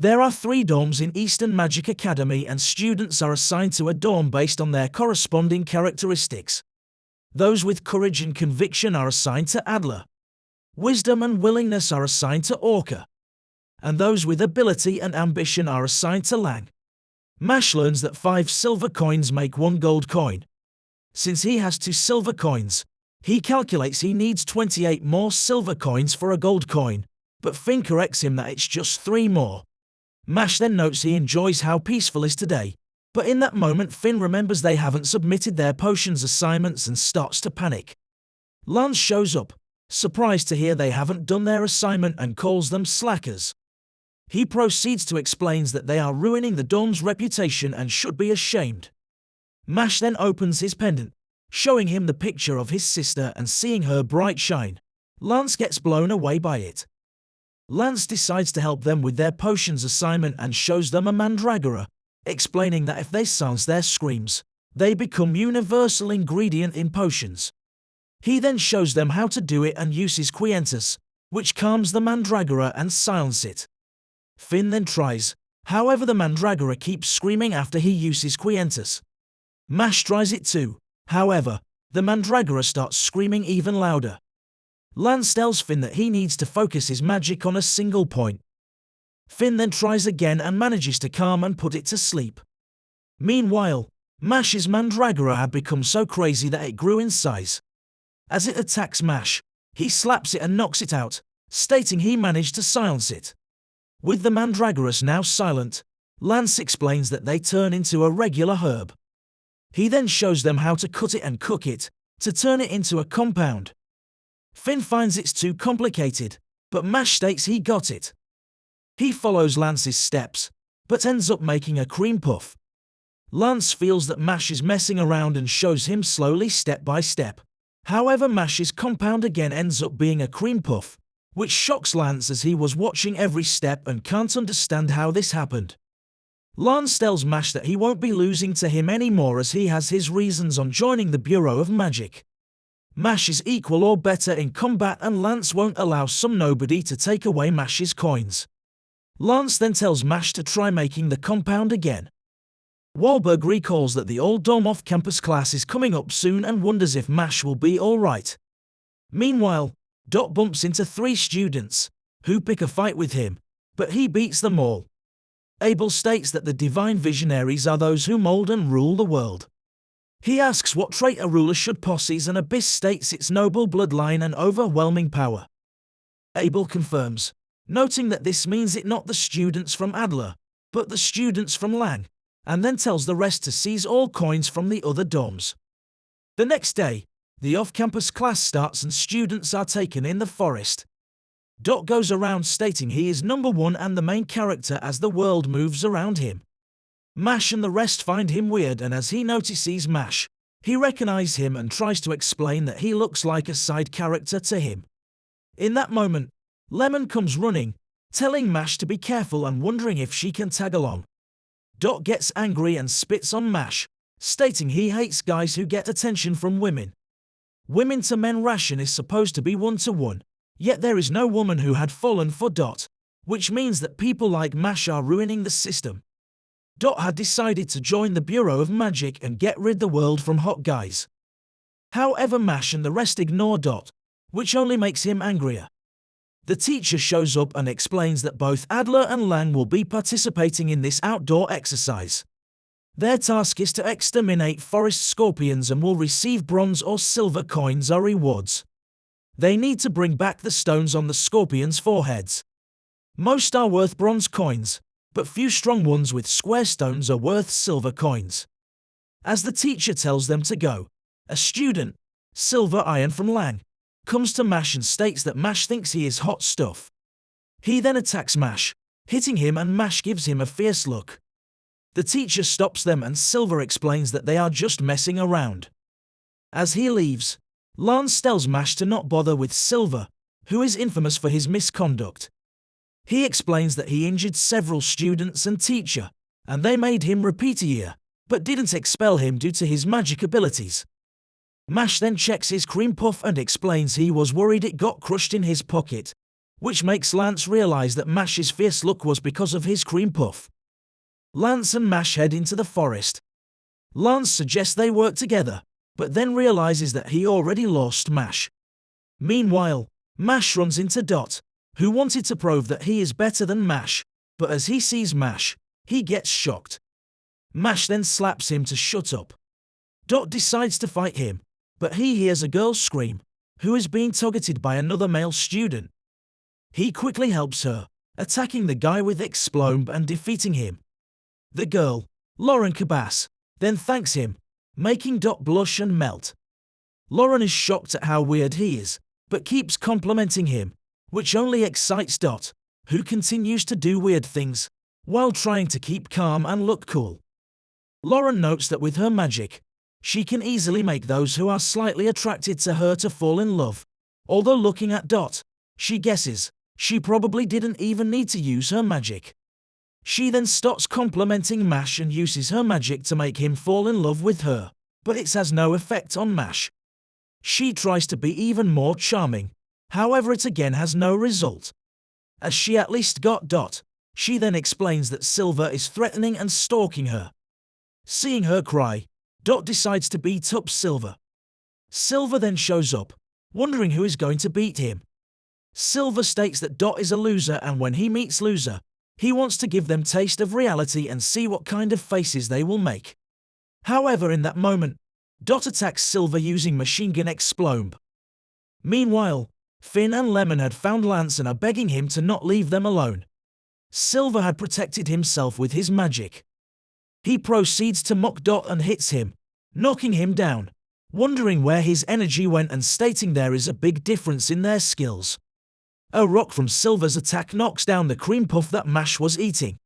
There are 3 dorms in Eastern Magic Academy, and students are assigned to a dorm based on their corresponding characteristics. Those with courage and conviction are assigned to Adler. Wisdom and willingness are assigned to Orca. And those with ability and ambition are assigned to Lang. Mash learns that 5 silver coins make 1 gold coin. Since he has 2 silver coins, he calculates he needs 28 more silver coins for a gold coin, but Finn corrects him that it's just 3 more. Mash then notes he enjoys how peaceful is today, but in that moment Finn remembers they haven't submitted their potions assignments and starts to panic. Lance shows up, surprised to hear they haven't done their assignment, and calls them slackers. He proceeds to explain that they are ruining the dorm's reputation and should be ashamed. Mash then opens his pendant, showing him the picture of his sister, and seeing her bright shine, Lance gets blown away by it. Lance decides to help them with their potions assignment and shows them a mandragora, explaining that if they silence their screams, they become universal ingredient in potions. He then shows them how to do it and uses Quientus, which calms the mandragora and silences it. Finn then tries, however the mandragora keeps screaming after he uses Quientus. Mash tries it too, however, the mandragora starts screaming even louder. Lance tells Finn that he needs to focus his magic on a single point. Finn then tries again and manages to calm and put it to sleep. Meanwhile, Mash's mandragora had become so crazy that it grew in size. As it attacks Mash, he slaps it and knocks it out, stating he managed to silence it. With the mandragoras now silent, Lance explains that they turn into a regular herb. He then shows them how to cut it and cook it, to turn it into a compound. Finn finds it's too complicated, but Mash states he got it. He follows Lance's steps, but ends up making a cream puff. Lance feels that Mash is messing around and shows him slowly step by step. However, Mash's compound again ends up being a cream puff, which shocks Lance as he was watching every step and can't understand how this happened. Lance tells Mash that he won't be losing to him anymore as he has his reasons on joining the Bureau of Magic. Mash is equal or better in combat and Lance won't allow some nobody to take away Mash's coins. Lance then tells Mash to try making the compound again. Wahlberg recalls that the all-dorm off-campus class is coming up soon and wonders if Mash will be alright. Meanwhile, Dot bumps into 3 students, who pick a fight with him, but he beats them all. Abel states that the divine visionaries are those who mold and rule the world. He asks what trait a ruler should possess, and Abyss states its noble bloodline and overwhelming power. Abel confirms, noting that this means it not the students from Adler, but the students from Lang, and then tells the rest to seize all coins from the other dorms. The next day, the off-campus class starts and students are taken in the forest. Dot goes around stating he is number 1 and the main character as the world moves around him. Mash and the rest find him weird, and as he notices Mash, he recognizes him and tries to explain that he looks like a side character to him. In that moment, Lemon comes running, telling Mash to be careful and wondering if she can tag along. Dot gets angry and spits on Mash, stating he hates guys who get attention from women. Women to men ration is supposed to be 1-to-1, yet there is no woman who had fallen for Dot, which means that people like Mash are ruining the system. Dot had decided to join the Bureau of Magic and get rid the world from hot guys. However, Mash and the rest ignore Dot, which only makes him angrier. The teacher shows up and explains that both Adler and Lang will be participating in this outdoor exercise. Their task is to exterminate forest scorpions and will receive bronze or silver coins or rewards. They need to bring back the stones on the scorpions' foreheads. Most are worth bronze coins, but few strong ones with square stones are worth silver coins. As the teacher tells them to go, a student, Silver Iron from Lang, comes to Mash and states that Mash thinks he is hot stuff. He then attacks Mash, hitting him, and Mash gives him a fierce look. The teacher stops them and Silver explains that they are just messing around. As he leaves, Lance tells Mash to not bother with Silver, who is infamous for his misconduct. He explains that he injured several students and teacher, and they made him repeat a year, but didn't expel him due to his magic abilities. Mash then checks his cream puff and explains he was worried it got crushed in his pocket, which makes Lance realize that Mash's fierce look was because of his cream puff. Lance and Mash head into the forest. Lance suggests they work together, but then realizes that he already lost Mash. Meanwhile, Mash runs into Dot, who wanted to prove that he is better than Mash, but as he sees Mash, he gets shocked. Mash then slaps him to shut up. Dot decides to fight him, but he hears a girl scream, who is being targeted by another male student. He quickly helps her, attacking the guy with Explomb and defeating him. The girl, Lauren Cabas, then thanks him, making Dot blush and melt. Lauren is shocked at how weird he is, but keeps complimenting him, which only excites Dot, who continues to do weird things, while trying to keep calm and look cool. Lauren notes that with her magic, she can easily make those who are slightly attracted to her to fall in love. Although looking at Dot, she guesses she probably didn't even need to use her magic. She then stops complimenting Mash and uses her magic to make him fall in love with her, but it has no effect on Mash. She tries to be even more charming, however it again has no result. As she at least got Dot, she then explains that Silver is threatening and stalking her. Seeing her cry, Dot decides to beat up Silver. Silver then shows up, wondering who is going to beat him. Silver states that Dot is a loser, and when he meets loser, he wants to give them taste of reality and see what kind of faces they will make. However, in that moment, Dot attacks Silver using Machine Gun Explomb. Meanwhile, Finn and Lemon had found Lance and are begging him to not leave them alone. Silver had protected himself with his magic. He proceeds to mock Dot and hits him, knocking him down, wondering where his energy went and stating there is a big difference in their skills. A rock from Silver's attack knocks down the cream puff that Mash was eating.